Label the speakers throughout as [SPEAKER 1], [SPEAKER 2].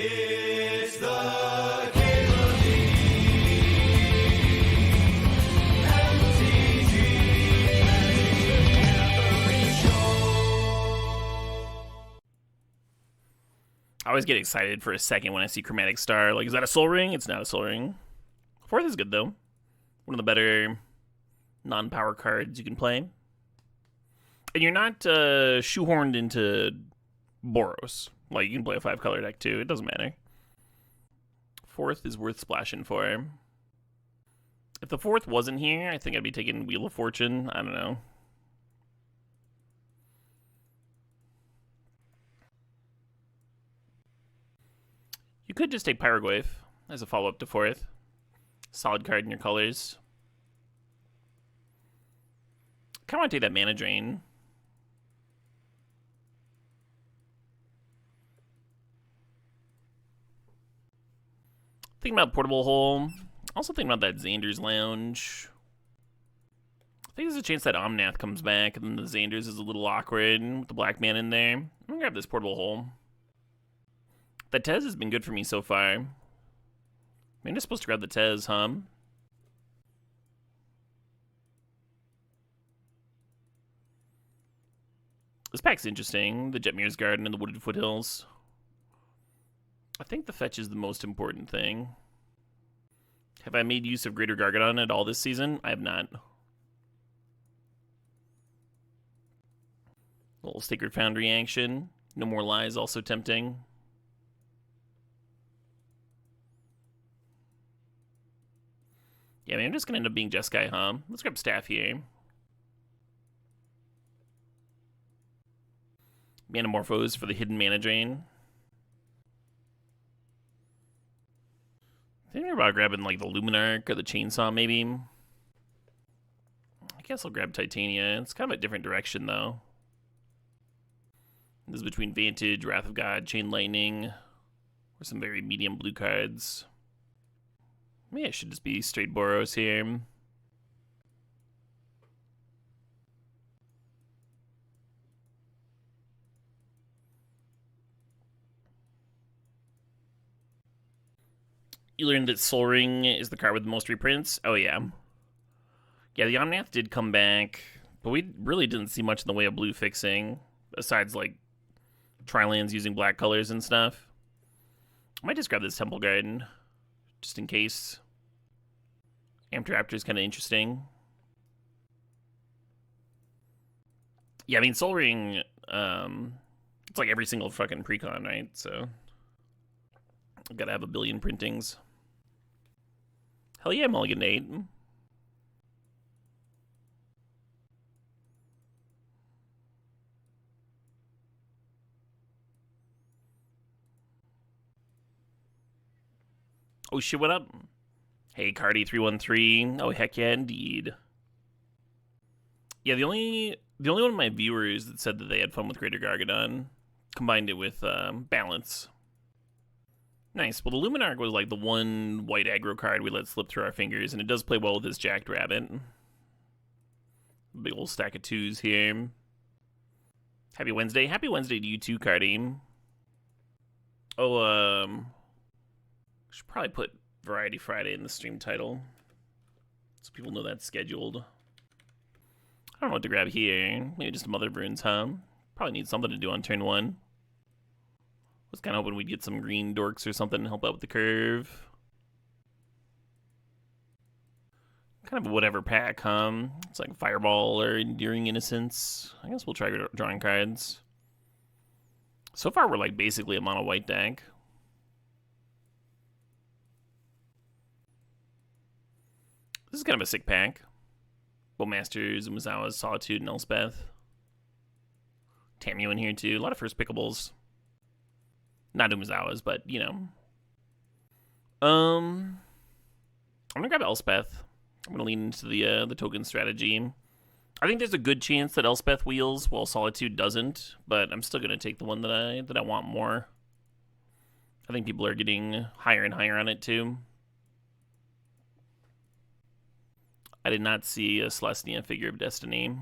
[SPEAKER 1] It's the Cable
[SPEAKER 2] I always get excited for a second when I see Chromatic Star. Like, is that a Soul Ring? It's not a Soul Ring. Fourth is good, though. One of the better non-power cards you can play. And you're not shoehorned into Boros. Like, you can play a 5-color deck, too. It doesn't matter. Fourth is worth splashing for. If the fourth wasn't here, I think I'd be taking Wheel of Fortune. I don't know. You could just take Pyroglyph as a follow-up to fourth. Solid card in your colors. Kind of want to take that Mana Drain. Thinking about Portable Hole. Also thinking about that Xander's Lounge. I think there's a chance that Omnath comes back, and then the Xander's is a little awkward with the black man in there. I'm gonna grab this Portable Hole. That Tez has been good for me so far. I'm just supposed to grab the Tez, huh? This pack's interesting. The Jetmir's Garden and the Wooded Foothills. I think the fetch is the most important thing. Have I made use of Greater Gargadon at all this season? I have not. Little Sacred Foundry action. No More Lies, also tempting. Yeah, I mean, I'm just going to end up being Jeskai, huh? Let's grab Staff here. Manamorphose for the hidden Mana Drain. Thinking about grabbing like the Luminarch or the Chainsaw, maybe. I guess I'll grab Titania. It's kind of a different direction, though. This is between Vantage, Wrath of God, Chain Lightning, or some very medium blue cards. Maybe it should just be straight Boros here. You learned that Soul Ring is the card with the most reprints? Oh, yeah. Yeah, the Omnath did come back, but we really didn't see much in the way of blue fixing, besides, like, Trilands using black colors and stuff. I might just grab this Temple Garden, just in case. Amped Raptor is kind of interesting. Yeah, I mean, Soul Ring, it's like every single fucking precon, right? So, I've got to have a billion printings. Hell yeah, Mulligan 8. Oh shit, what up? Hey, Cardi313. Oh, heck yeah, indeed. Yeah, the only one of my viewers that said that they had fun with Greater Gargadon combined it with Balance. Nice. Well, the Luminarch was like the one white aggro card we let slip through our fingers, and it does play well with this Jacked Rabbit. Big old stack of 2s here. Happy Wednesday. Happy Wednesday to you too, Cardi. Oh, should probably put Variety Friday in the stream title, so people know that's scheduled. I don't know what to grab here. Maybe just Mother Bruins, huh? Probably need something to do on turn 1. Was kind of hoping we'd get some green dorks or something to help out with the curve. Kind of a whatever pack, huh? It's like Fireball or Enduring Innocence. I guess we'll try drawing cards. So far, we're like basically a mono white deck. This is kind of a sick pack. Bowmasters, Umezawa's, Solitude, and Elspeth. Tamu in here too. A lot of first pickables. Not Umezawa's, but you know. I'm gonna grab Elspeth. I'm gonna lean into the token strategy. I think there's a good chance that Elspeth wheels while Solitude doesn't, but I'm still gonna take the one that I want more. I think people are getting higher and higher on it too. I did not see a Celestia Figure of Destiny.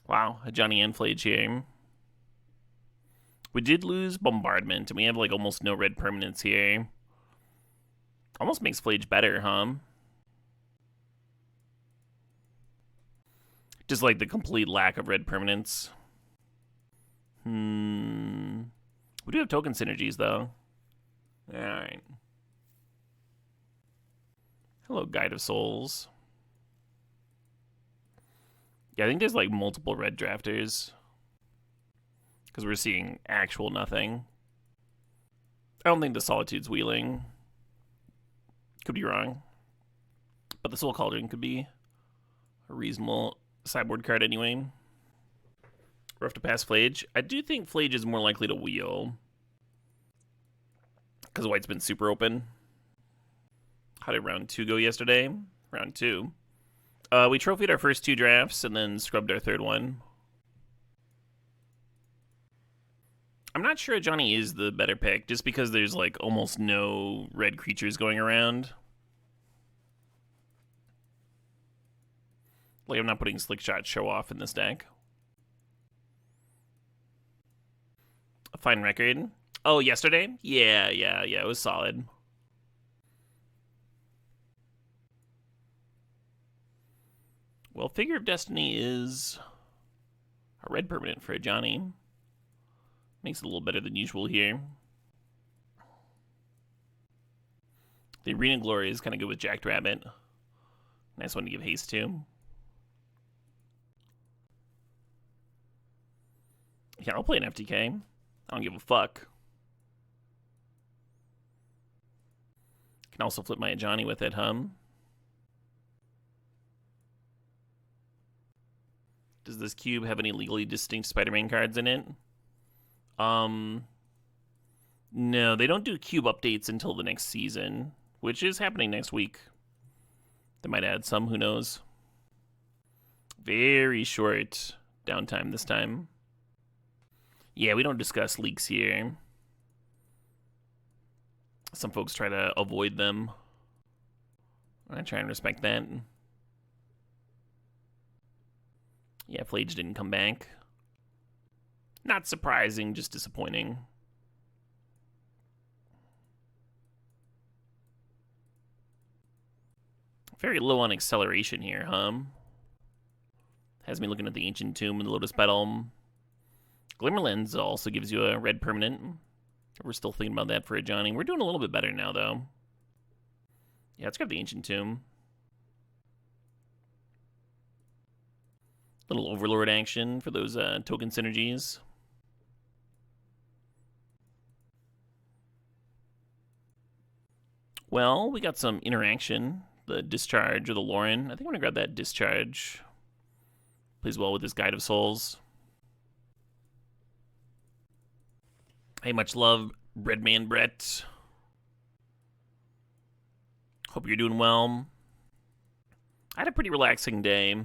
[SPEAKER 2] Wow, a Johnny Enflage here. We did lose Bombardment, and we have like almost no red permanents here. Almost makes Flage better, huh? Just like the complete lack of red permanents. We do have token synergies, though. Alright. Hello, Guide of Souls. Yeah, I think there's like multiple red drafters. Because we're seeing actual nothing. I don't think the Solitude's wheeling. Could be wrong. But the Soul Cauldron could be a reasonable sideboard card anyway. We're off to pass Flage. I do think Flage is more likely to wheel. Because White's been super open. How did round 2 go yesterday? Round 2. We trophied our first 2 drafts and then scrubbed our third one. I'm not sure Johnny is the better pick, just because there's like almost no red creatures going around. Like I'm not putting Slickshot Show Off in this deck. A fine record. Oh, yesterday? Yeah, it was solid. Well, Figure of Destiny is a red permanent for a Johnny. Makes it a little better than usual here. The Arena Glory is kind of good with Jacked Rabbit. Nice one to give haste to. Yeah, I'll play an FTK. I don't give a fuck. Can also flip my Johnny with it, Does this cube have any legally distinct Spider-Man cards in it? No, they don't do cube updates until the next season, which is happening next week. They might add some, who knows. Very short downtime this time. Yeah, we don't discuss leaks here. Some folks try to avoid them. I try and respect that. Yeah, Flage didn't come back. Not surprising, just disappointing. Very low on acceleration here, Has me looking at the Ancient Tomb and the Lotus Petal. Glimmerlens also gives you a red permanent. We're still thinking about that for a Johnny. We're doing a little bit better now, though. Yeah, let's grab the Ancient Tomb. Little Overlord action for those token synergies. Well, we got some interaction. The Discharge or the Lauren. I think I'm going to grab that Discharge. Plays well with this Guide of Souls. Hey, much love, Breadman Brett. Hope you're doing well. I had a pretty relaxing day.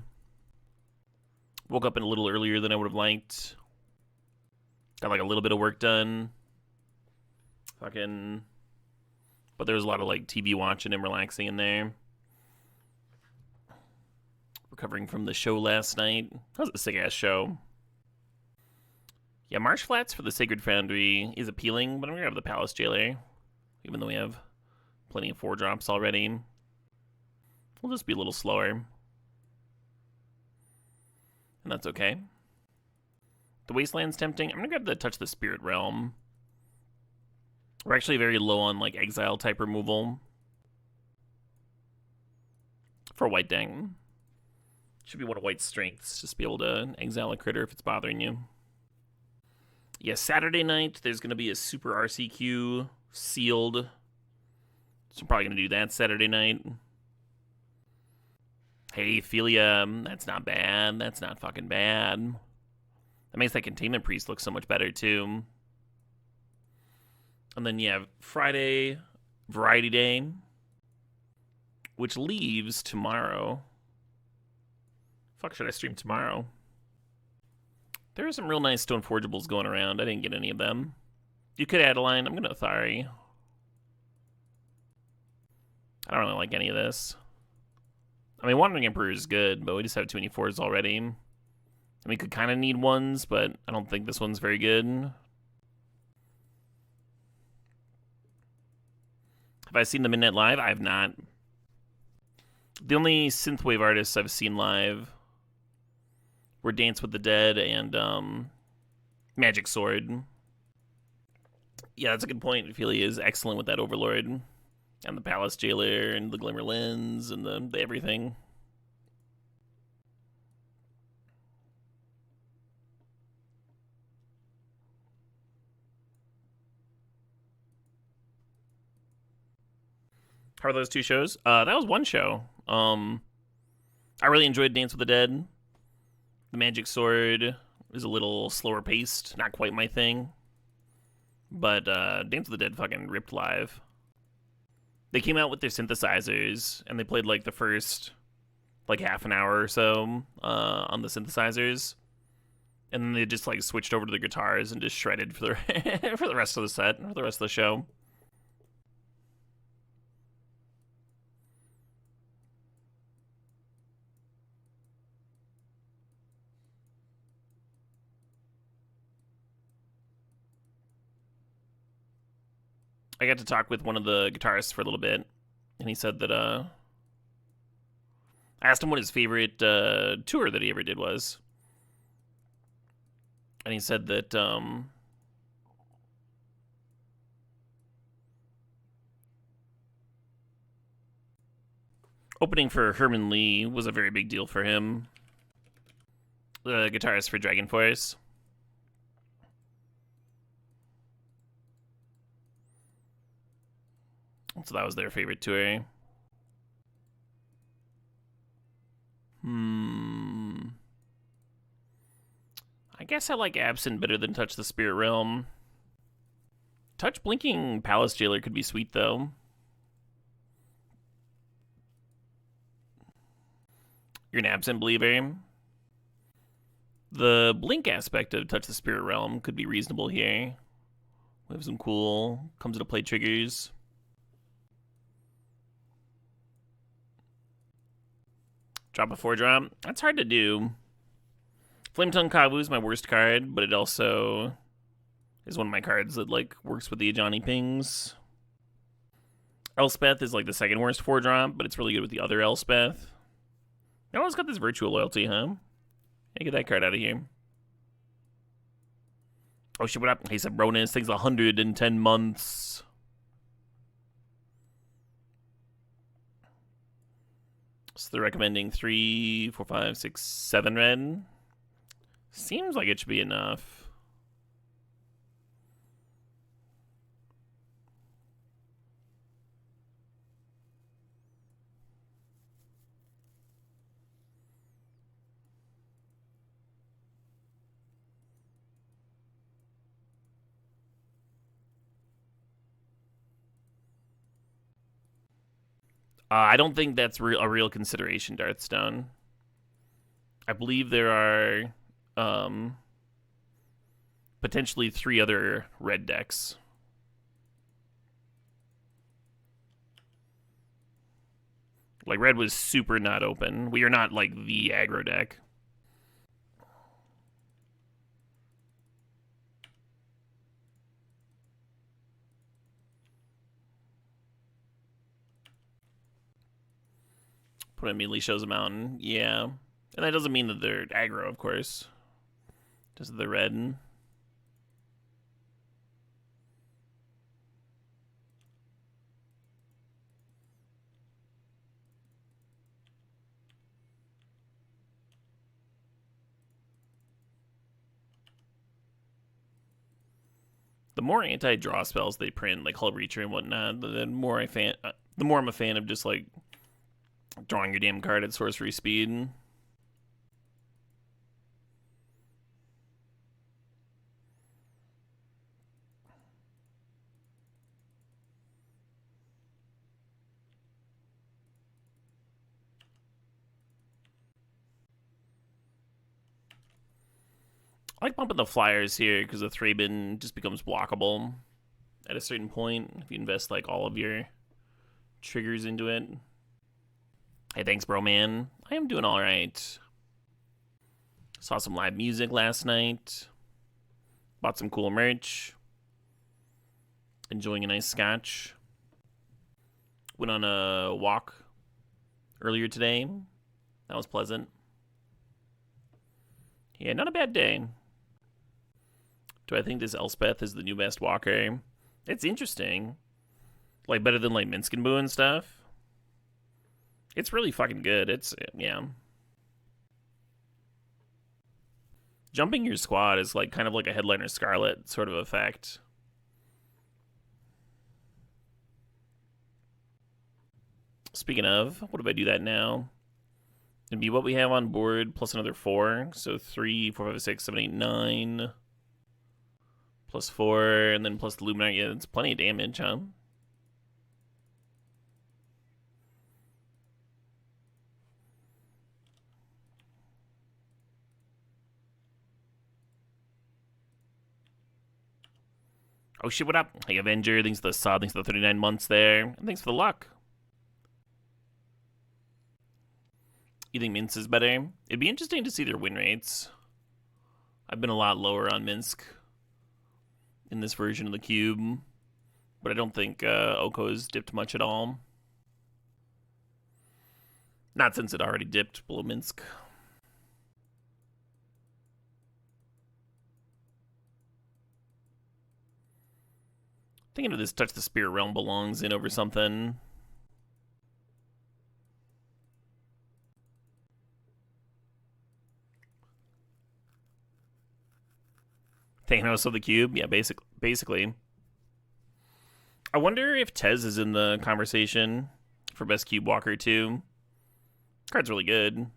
[SPEAKER 2] Woke up a little earlier than I would have liked. Got like a little bit of work done. But there was a lot of like TV watching and relaxing in there. Recovering from the show last night. That was a sick ass show. Yeah, Marsh Flats for the Sacred Foundry is appealing, but I'm gonna grab the Palace Jailer. Even though we have plenty of 4-drops already. We'll just be a little slower. And that's okay. The Wasteland's tempting. I'm gonna grab the Touch the Spirit Realm. We're actually very low on like exile type removal. For a white deck. Should be one of White's strengths, just be able to exile a critter if it's bothering you. Yeah, Saturday night, there's going to be a Super RCQ sealed. So I'm probably going to do that Saturday night. Hey, Philia, that's not bad. That's not fucking bad. That makes that Containment Priest look so much better, too. And then you have Friday, Variety Day, which leaves tomorrow. Fuck, should I stream tomorrow? There are some real nice Stone Forgeables going around. I didn't get any of them. You could add a line. I'm going to Athari. I don't really like any of this. I mean, Wandering Emperor is good, but we just have too many 4s already. And we could kind of need 1s, but I don't think this one's very good. I seen the Midnight live? I have not. The only synthwave artists I've seen live were Dance with the Dead and Magic Sword. Yeah, that's a good point. I feel he is excellent with that Overlord and the Palace Jailer and the Glimmer Lens and the everything. How are those two shows? That was one show. I really enjoyed Dance with the Dead. The Magic Sword is a little slower paced, not quite my thing. But Dance with the Dead fucking ripped live. They came out with their synthesizers, and they played like the first like half an hour or so on the synthesizers. And then they just like switched over to the guitars and just shredded for the for the rest of the set, for the rest of the show. I got to talk with one of the guitarists for a little bit, and he said that I asked him what his favorite tour that he ever did was. And he said that opening for Herman Lee was a very big deal for him. The guitarist for Dragon Force. So that was their favorite tour. I guess I like Absent better than Touch the Spirit Realm. Touch Blinking Palace Jailer could be sweet, though. You're an Absent believer. The Blink aspect of Touch the Spirit Realm could be reasonable here. We have some cool comes into play triggers. Drop a 4-drop. That's hard to do. Flametongue Kavu is my worst card, but it also is one of my cards that like works with the Ajani pings. Elspeth is like the second worst 4-drop, but it's really good with the other Elspeth. Oh, it's got this Virtual Loyalty, huh? Yeah, get that card out of here. Oh shit, what up? He said Ronan takes 110 months. So they're recommending 3, 4, 5, 6, 7 red. Seems like it should be enough. I don't think that's a real consideration, Darthstone. I believe there are potentially 3 other red decks. Like, red was super not open. We are not, like, the aggro deck. Put immediately shows a mountain. Yeah. And that doesn't mean that they're aggro, of course. Just they're red. The more anti-draw spells they print, like Hull Reacher and whatnot, the more I'm a fan of just like drawing your damn card at sorcery speed. I like bumping the flyers here because the Thraben just becomes blockable at a certain point if you invest like all of your triggers into it. Hey, thanks, bro, man. I am doing all right. Saw some live music last night. Bought some cool merch. Enjoying a nice scotch. Went on a walk earlier today. That was pleasant. Yeah, not a bad day. Do I think this Elspeth is the new best walker? It's interesting. Like, better than, like, Minsk and Boo and stuff. It's really fucking good. It's, yeah. Jumping your squad is, like, kind of like a Headliner Scarlet sort of effect. Speaking of, what if I do that now? It'd be what we have on board plus another 4. So 3, 4, 5, 6, 7, 8, 9. Plus 4, and then plus the Luminary. Yeah, it's plenty of damage, huh? Oh shit, what up? Hey, Avenger, thanks for the sub, thanks for the 39 months there, and thanks for the luck. You think Minsk is better? It'd be interesting to see their win rates. I've been a lot lower on Minsk in this version of the cube, but I don't think Oko has dipped much at all. Not since it already dipped below Minsk. Thinking of this Touch the Spirit Realm belongs in over something. Thanos of the cube? Yeah, basically. I wonder if Tez is in the conversation for best cube walker too. Card's really good.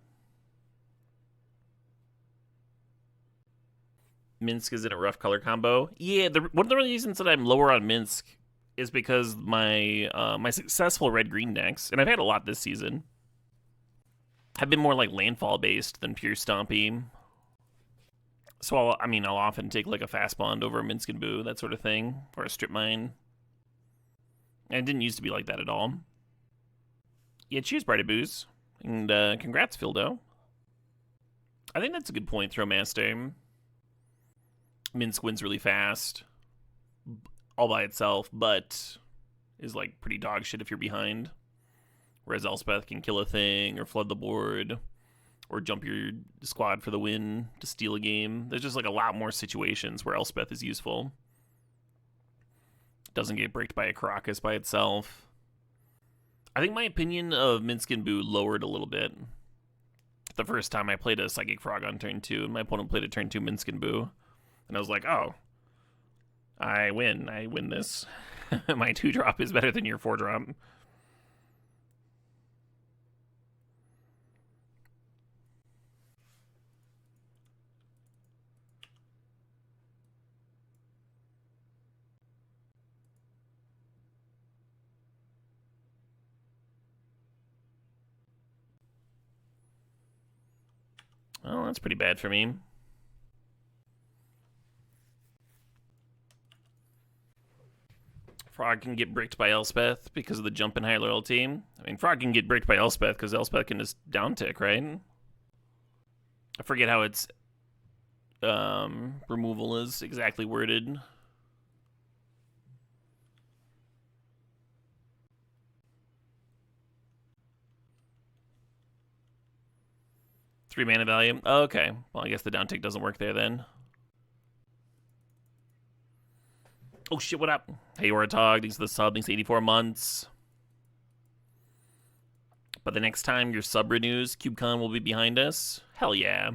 [SPEAKER 2] Minsk is in a rough color combo. Yeah, one of the reasons that I'm lower on Minsk is because my my successful red-green decks, and I've had a lot this season, have been more like landfall based than pure stompy. So I'll often take like a fast bond over a Minsk and Boo, that sort of thing, or a strip mine. And it didn't used to be like that at all. Yeah, cheers, Brighty Boos. And congrats, Fildo. I think that's a good point, Throwmaster. Minsk wins really fast, all by itself, but is like pretty dog shit if you're behind. Whereas Elspeth can kill a thing, or flood the board, or jump your squad for the win to steal a game. There's just like a lot more situations where Elspeth is useful. Doesn't get bricked by a Caracas by itself. I think my opinion of Minsk and Boo lowered a little bit. The first time I played a Psychic Frog on turn 2, and my opponent played a turn 2 Minsk and Boo. And I was like, oh, I win this. My 2-drop is better than your 4-drop. Oh, that's pretty bad for me. Frog can get bricked by Elspeth because of the jump in high loyalty. I mean, Frog can get bricked by Elspeth because Elspeth can just down tick, right? I forget how its removal is exactly worded. Three mana value. Oh, okay. Well, I guess the down tick doesn't work there then. Oh shit, what up? Hey, Oratog, thanks for the sub, thanks for 84 months. But the next time your sub renews, CubeCon will be behind us. Hell yeah.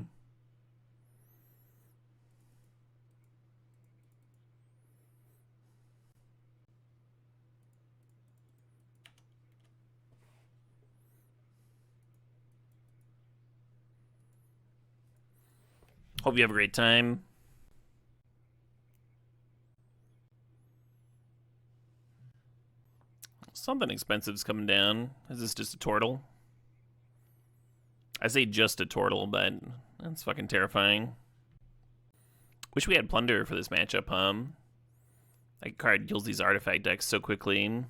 [SPEAKER 2] Hope you have a great time. Something expensive's coming down. Is this just a turtle? I say just a turtle, but that's fucking terrifying. Wish we had Plunder for this matchup, That card kills these artifact decks so quickly.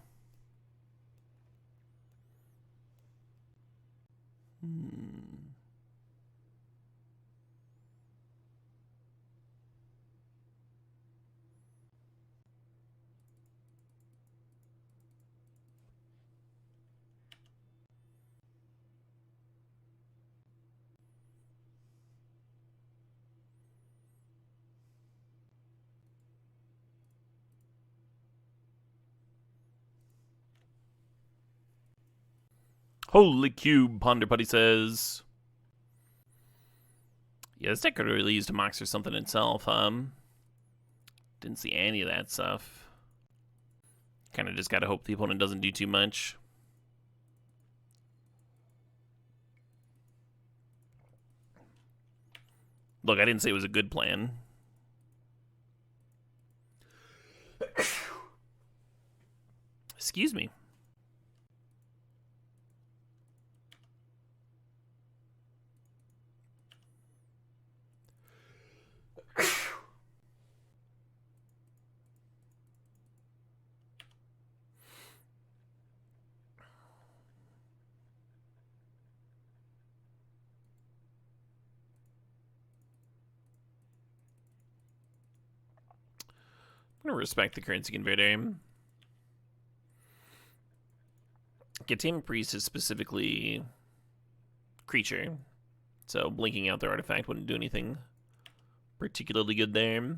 [SPEAKER 2] Holy cube, Ponder Putty says. Yeah, this deck could really use to Mox or something itself, Didn't see any of that stuff. Kind of just gotta hope the opponent doesn't do too much. Look, I didn't say it was a good plan. Excuse me. I'm gonna respect the currency converter. Gatame Priest is specifically creature, so blinking out their artifact wouldn't do anything particularly good there.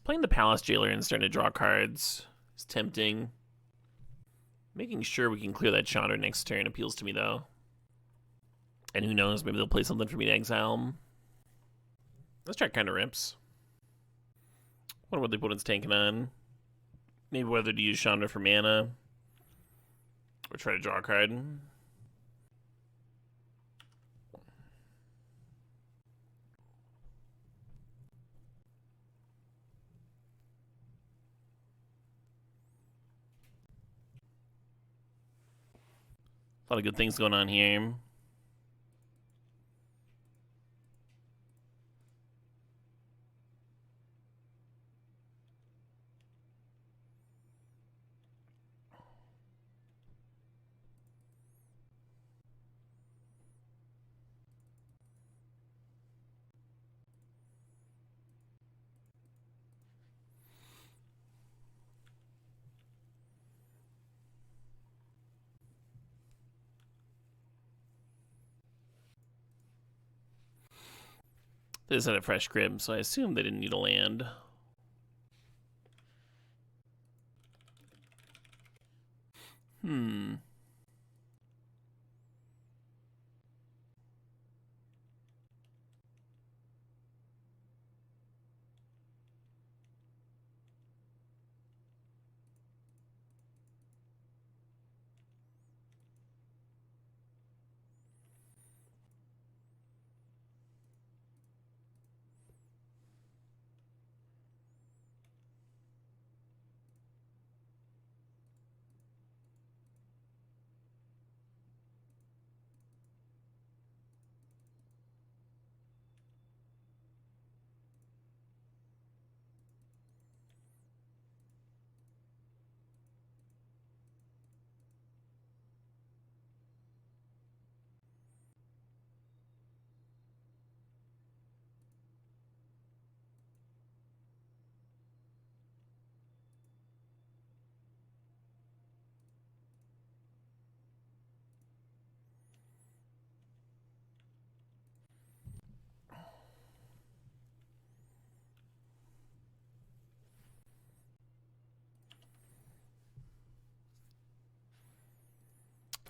[SPEAKER 2] Playing the Palace Jailer and starting to draw cards is tempting. Making sure we can clear that Chandra next turn appeals to me, though. And who knows, maybe they'll play something for me to exile. Let's try kind of rips. Wonder what the opponent's tanking on. Maybe whether to use Chandra for mana. Or try to draw a card. A lot of good things going on here. This had a fresh crib, so I assume they didn't need a land.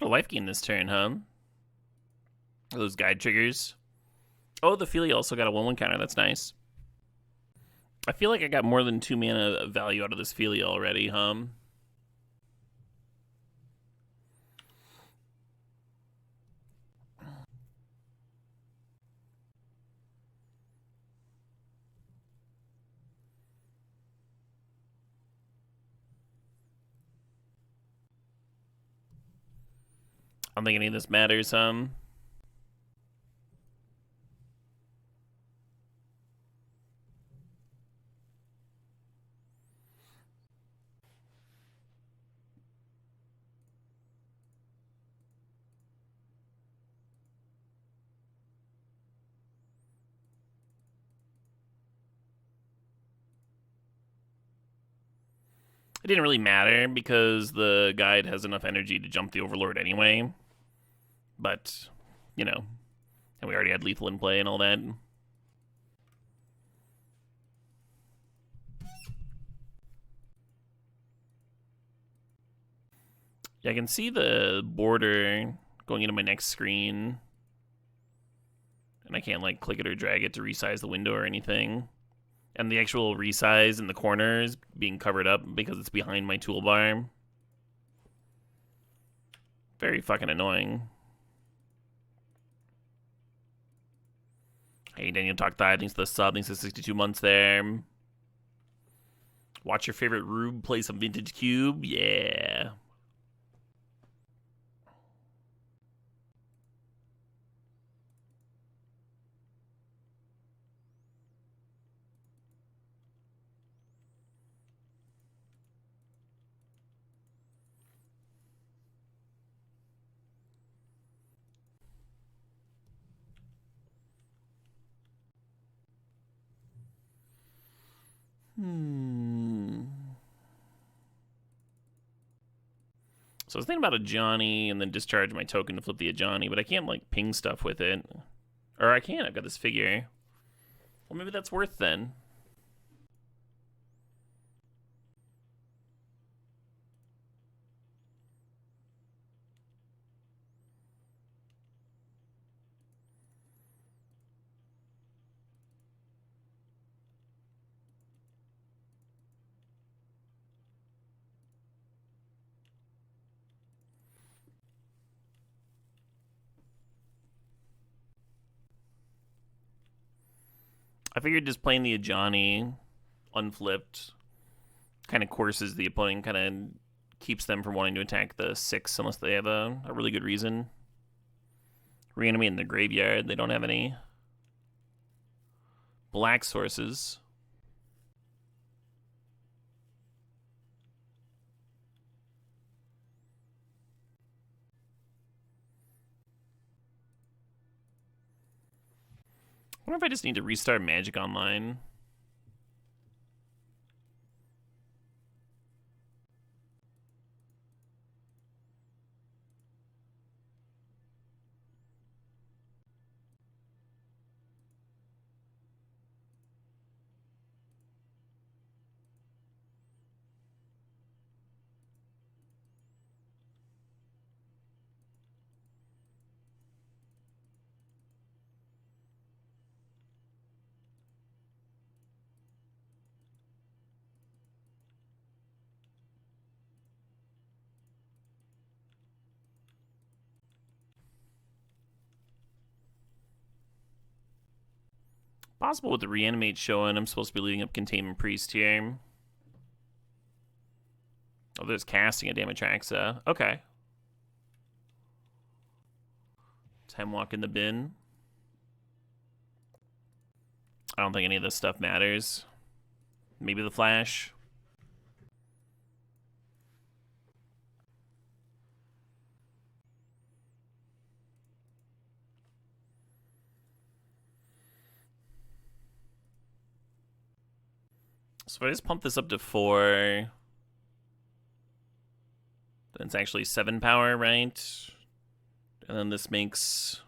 [SPEAKER 2] Put a life gain this turn, huh? Those guide triggers. Oh, the Feely also got a 1/1 counter. That's nice. I feel like I got more than 2 mana value out of this Feely already, huh? I don't think any of this matters, It didn't really matter because the guide has enough energy to jump the Overlord anyway. But, you know, and we already had lethal in play and all that. Yeah, I can see the border going into my next screen. And I can't like click it or drag it to resize the window or anything. And the actual resize in the corner is being covered up because it's behind my toolbar. Very fucking annoying. Hey, Daniel Talk Thigh, thanks for the sub, thanks for 62 months there. Watch your favorite Rube play some vintage cube, yeah. So I was thinking about a Johnny and then discharge my token to flip the Johnny, but I can't like ping stuff with it. Or I can, I've got this figure. Well, maybe that's worth then. I figured just playing the Ajani unflipped kind of courses the opponent, kind of keeps them from wanting to attack the 6 unless they have a really good reason. Reanimate in the graveyard, they don't have any black sources. I wonder if I just need to restart Magic Online. Possible with the reanimate showing, I'm supposed to be leading up Containment Priest here. Oh, there's casting a Damatraxa. Okay. Time walk in the bin. I don't think any of this stuff matters. Maybe the flash. So if I just pump this up to 4, then it's actually 7 power, right? And then this makes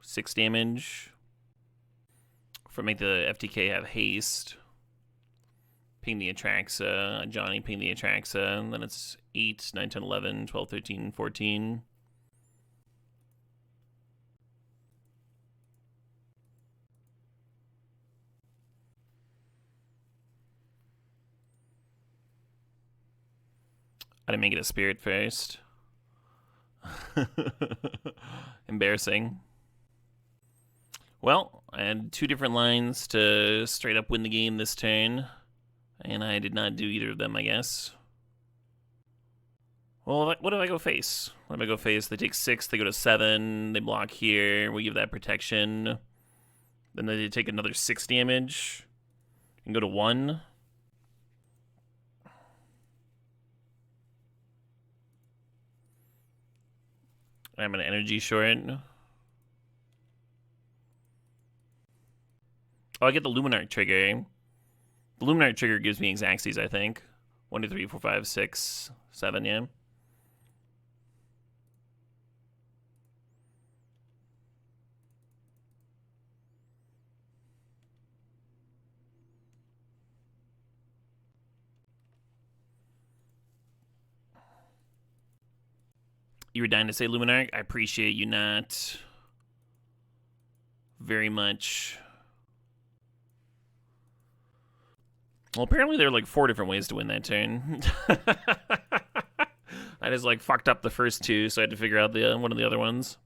[SPEAKER 2] 6 damage. If I make the FTK have haste, ping the Atraxa, Johnny ping the Atraxa, and then it's 8, 9, 10, 11, 12, 13, 14. I didn't make it a spirit first. Embarrassing. Well, I had 2 different lines to straight up win the game this turn, and I did not do either of them, I guess. Well, what do I go face? What do I go face? They take 6, they go to 7, they block here, we give that protection. Then they take another 6 damage, and go to 1. I'm an energy short. Oh, I get the Luminarch trigger. The Luminarch trigger gives me Xaxes, I think. 1, 2, 3, 4, 5, 6, 7, yeah. You were dying to say Luminarch? I appreciate you not very much. Well, apparently there are like 4 different ways to win that turn. I just like fucked up the first 2, so I had to figure out the one of the other ones.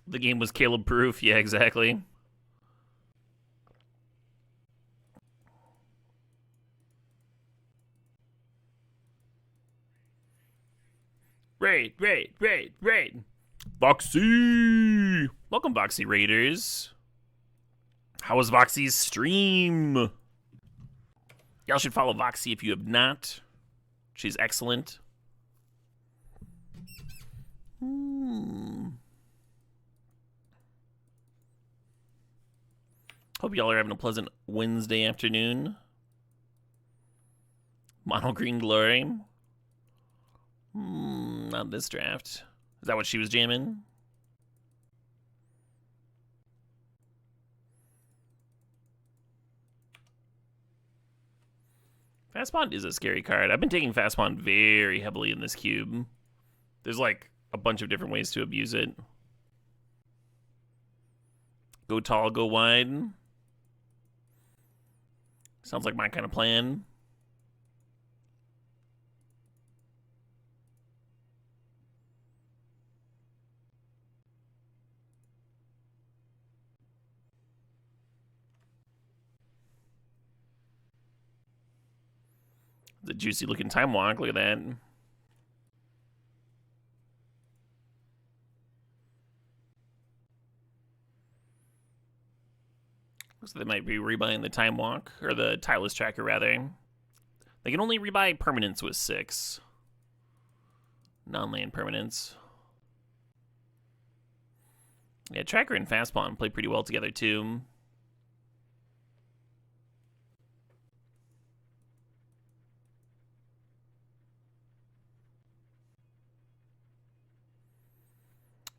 [SPEAKER 2] The game was Caleb proof. Yeah, exactly. Raid. Voxy! Welcome, Voxy Raiders. How was Voxy's stream? Y'all should follow Voxy if you have not. She's excellent. Hope y'all are having a pleasant Wednesday afternoon. Mono Green Glory. Not this draft. Is that what she was jamming? Fastbond is a scary card. I've been taking Fastbond very heavily in this cube. There's like a bunch of different ways to abuse it. Go tall, go wide. Sounds like my kind of plan. The juicy looking time walk. Look at that. Looks like they might be rebuying the time walk, or the tireless tracker rather. They can only rebuy permanents with 6. Non-land permanents. Yeah, tracker and fastbond play pretty well together too.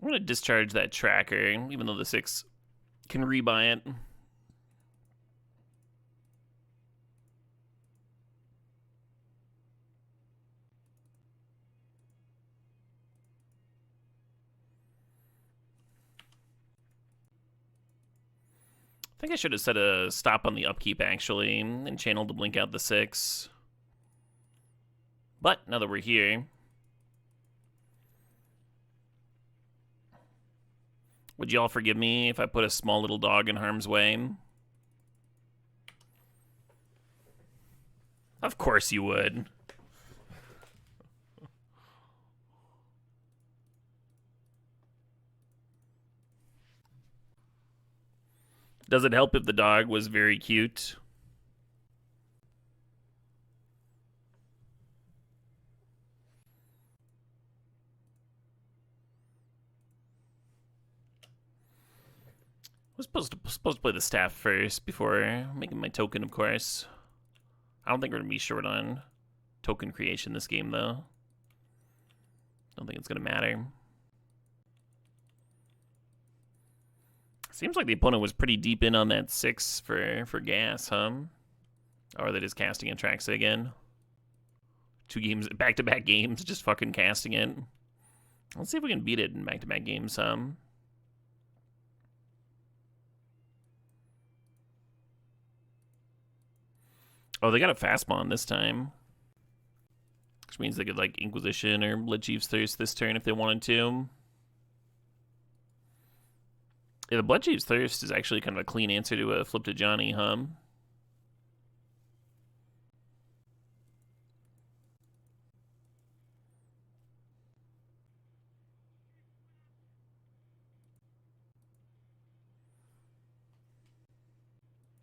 [SPEAKER 2] I'm going to discharge that tracker, even though the 6 can rebuy it. I think I should have set a stop on the upkeep, actually, and channeled to blink out the 6. But now that we're here, would y'all forgive me if I put a small little dog in harm's way? Of course you would. Does it help if the dog was very cute? I was supposed to play the staff first before making my token, of course. I don't think we're going to be short on token creation this game, though. Don't think it's going to matter. Seems like the opponent was pretty deep in on that 6 for gas, huh? Or are they just casting Atraxa again? 2 games, back-to-back games, just fucking casting it. Let's see if we can beat it in back-to-back games, Oh, they got a fastbond this time. Which means they could, like, Inquisition or Bloodchief's Thirst this turn if they wanted to. Yeah, the Bloodchief's Thirst is actually kind of a clean answer to a Flip to Johnny, huh?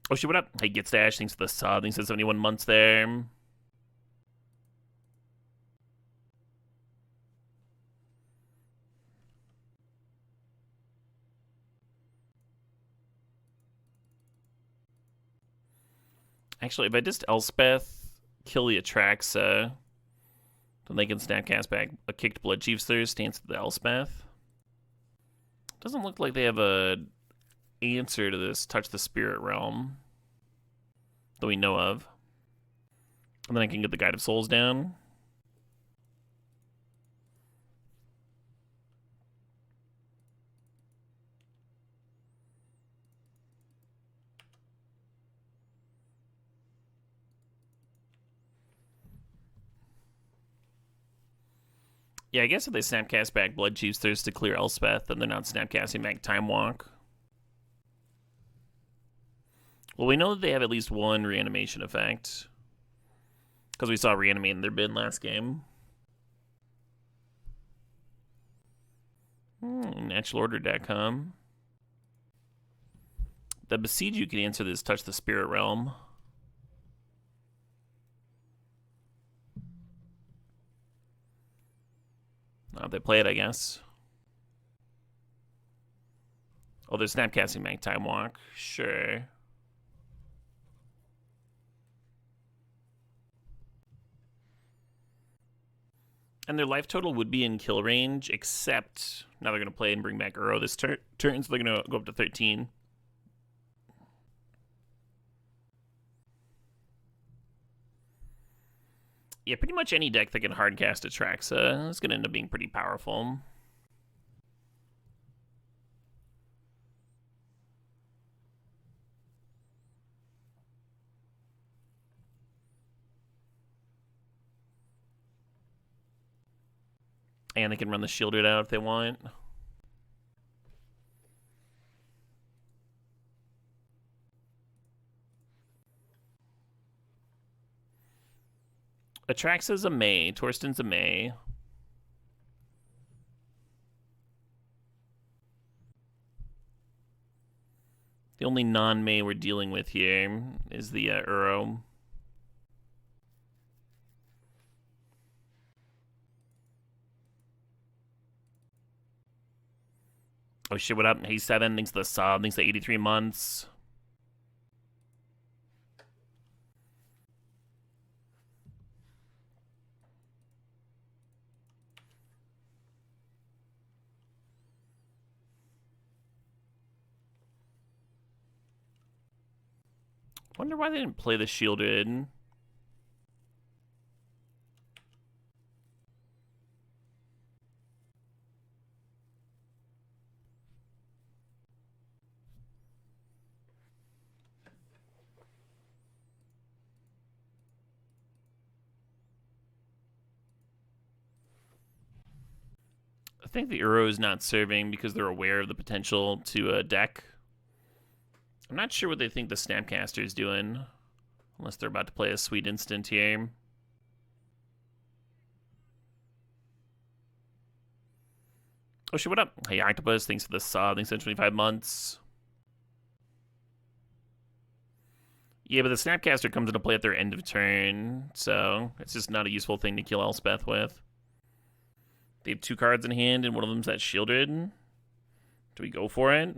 [SPEAKER 2] Oh shit, what up? Hey, Get Stash, thanks for the sub. Thanks for 71 months there. Actually, if I just Elspeth, kill the Atraxa, then they can snapcast back a kicked Bloodchief's Thirst, stance to the Elspeth. Doesn't look like they have a answer to this Touch the Spirit Realm that we know of. And then I can get the Guide of Souls down. Yeah, I guess if they snapcast back Blood Chief's Thirst to clear Elspeth, then they're not snapcasting back Time Walk. Well, we know that they have at least one reanimation effect. Because we saw reanimate in their bin last game. Naturalorder.com. The Besiege you can answer this Touch the Spirit Realm. They play it, I guess. Oh, they're snapcasting back Time Walk. Sure. And their life total would be in kill range, except now they're going to play and bring back Uro this turn, so they're going to go up to 13. Yeah, pretty much any deck that can hardcast Atraxa is going to end up being pretty powerful. And they can run the Shielded out if they want. Atraxa's a May. Torsten's a May. The only non-May we're dealing with here is the Uro. Oh shit, what up? Hey, 7, thanks to the sub, thanks to 83 months. Wonder why they didn't play the Shielded. I think the Uro is not serving because they're aware of the potential to deck. I'm not sure what they think the Snapcaster is doing, unless they're about to play a sweet instant here. Oh shit, what up? Hey, Octopus, thanks for the sub, thanks for 25 months. Yeah, but the Snapcaster comes into play at their end of turn, so it's just not a useful thing to kill Elspeth with. They have 2 cards in hand, and one of them's that Shielded. Do we go for it?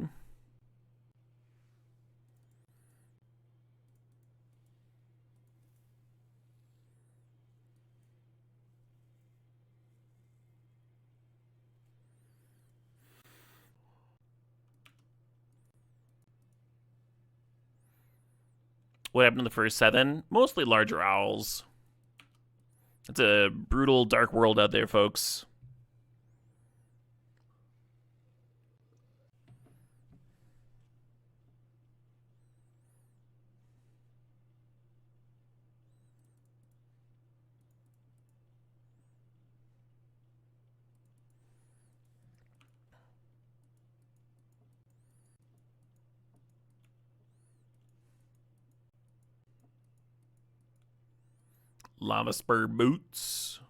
[SPEAKER 2] What happened to the first 7? Mostly larger owls. It's a brutal, dark world out there, folks. Lava Spur Boots.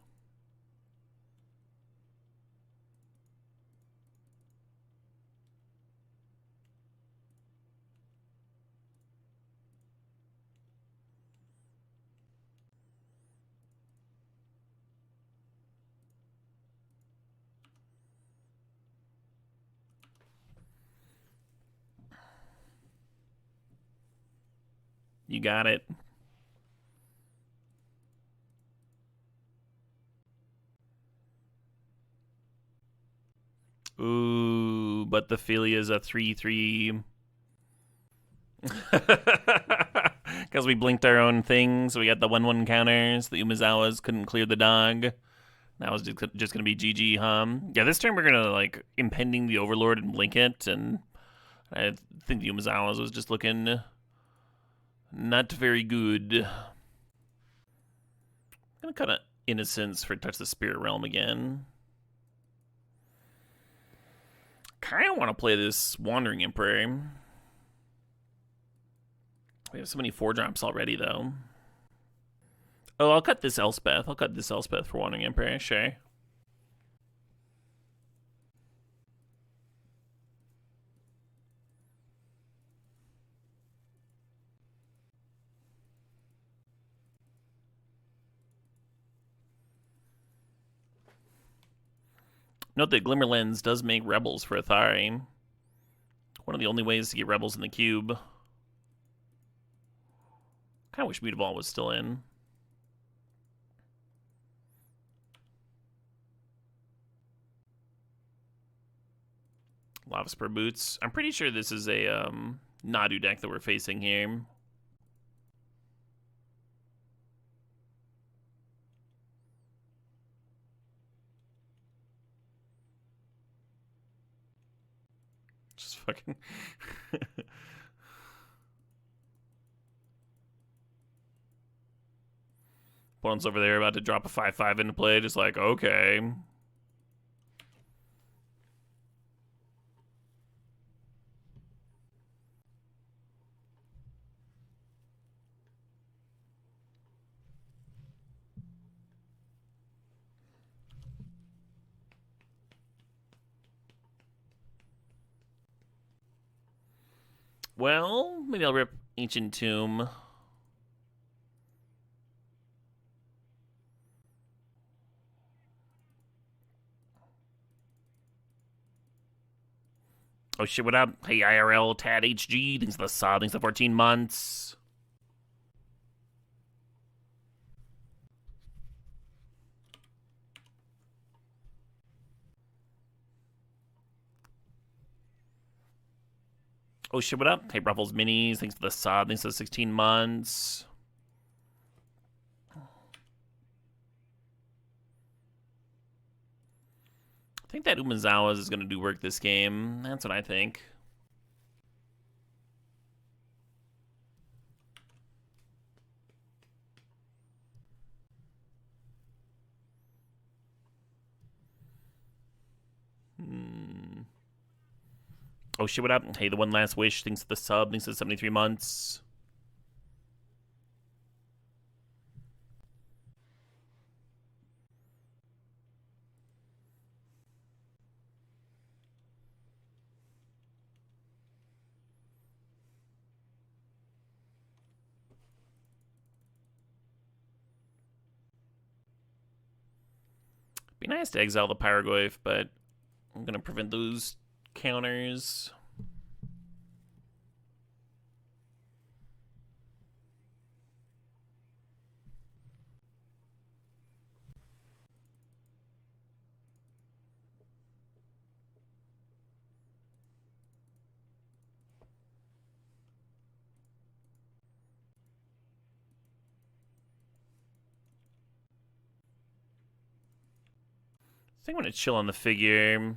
[SPEAKER 2] You got it. Ooh, but the Philia is a 3/3. Because we blinked our own thing, so we got the 1/1 counters. The Umezawas couldn't clear the dog. Now it's just gonna be GG, huh? Yeah, this turn we're gonna like impending the Overlord and blink it, and I think the Umezawas was just looking not very good. I'm gonna cut an Innocence for Touch the Spirit Realm again. Kind of want to play this Wandering Emperor. We have so many 4-drops already, though. Oh, I'll cut this Elspeth. I'll cut this Elspeth for Wandering Emperor, sure. Note that Glimmerlens does make Rebels for Athari. One of the only ways to get Rebels in the cube. Kind of wish Mutavault was still in. Lava Spur Boots. I'm pretty sure this is a Nadu deck that we're facing here. Just fucking... Opponent's over there about to drop a 5/5 into play, just like, okay. Well, maybe I'll rip Ancient Tomb. Oh shit, what up? Hey IRL, Tad HG, thanks for the sub, thanks for the 14 months. Oh shit, what up? Hey Ruffles Minis, thanks for the sub, thanks for the 16 months. I think that Umezawa's is going to do work this game. That's what I think. Oh shit, what up? Hey, the One Last Wish, thanks for the sub, thanks for the 73 months. Be nice to exile the Pyrogoyf, but I'm going to prevent those counters. I think I'm going to chill on the figure.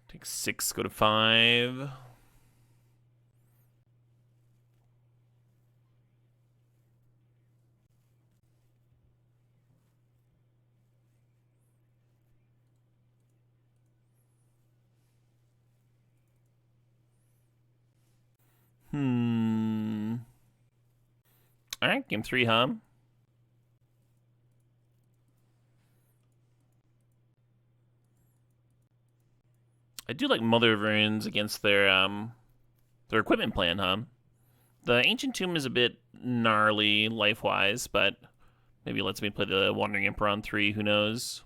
[SPEAKER 2] Take 6, go to 5. Alright, game 3, huh? I do like Mother of Runes against their equipment plan, huh? The Ancient Tomb is a bit gnarly life-wise, but maybe it lets me play the Wandering Emperor on 3, who knows?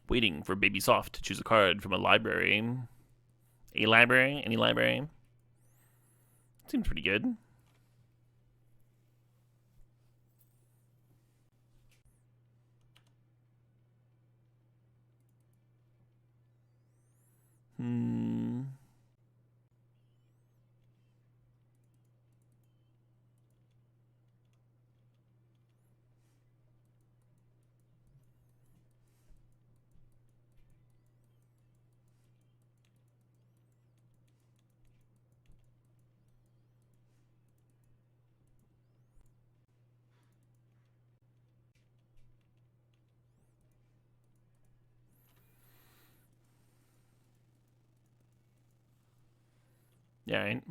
[SPEAKER 2] Waiting for Baby Soft to choose a card from a library. A library? Any library? Seems pretty good. Yeah, right.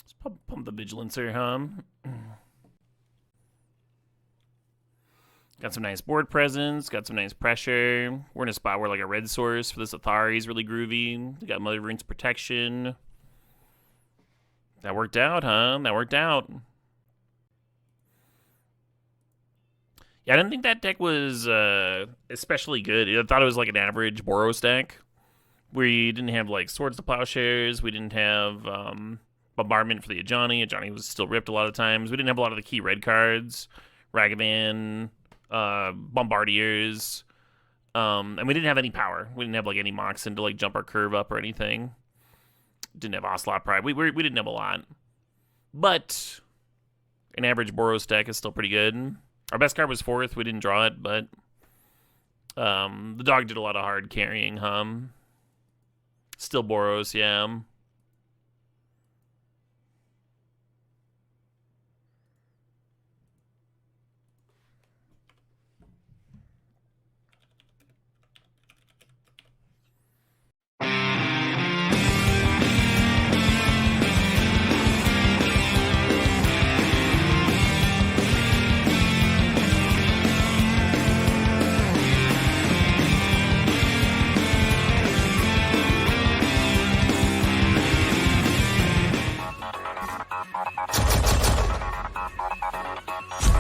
[SPEAKER 2] Let's pump the Vigilancer, huh? Got some nice board presence, got some nice pressure. We're in a spot where like a red source for this Athari is really groovy. We got Mother Rune's protection. That worked out, huh? That worked out. Yeah, I didn't think that deck was especially good. I thought it was like an average Boros deck. We didn't have like Swords to Plowshares. We didn't have Bombardment for the Ajani. Ajani was still ripped a lot of times. We didn't have a lot of the key red cards. Ragavan, Bombardiers. And we didn't have any power. We didn't have like any Moxen to like jump our curve up or anything. Didn't have Ocelot Pride. We didn't have a lot. But an average Boros deck is still pretty good. Our best card was 4th. We didn't draw it, but the dog did a lot of hard carrying, Still Boros, yeah.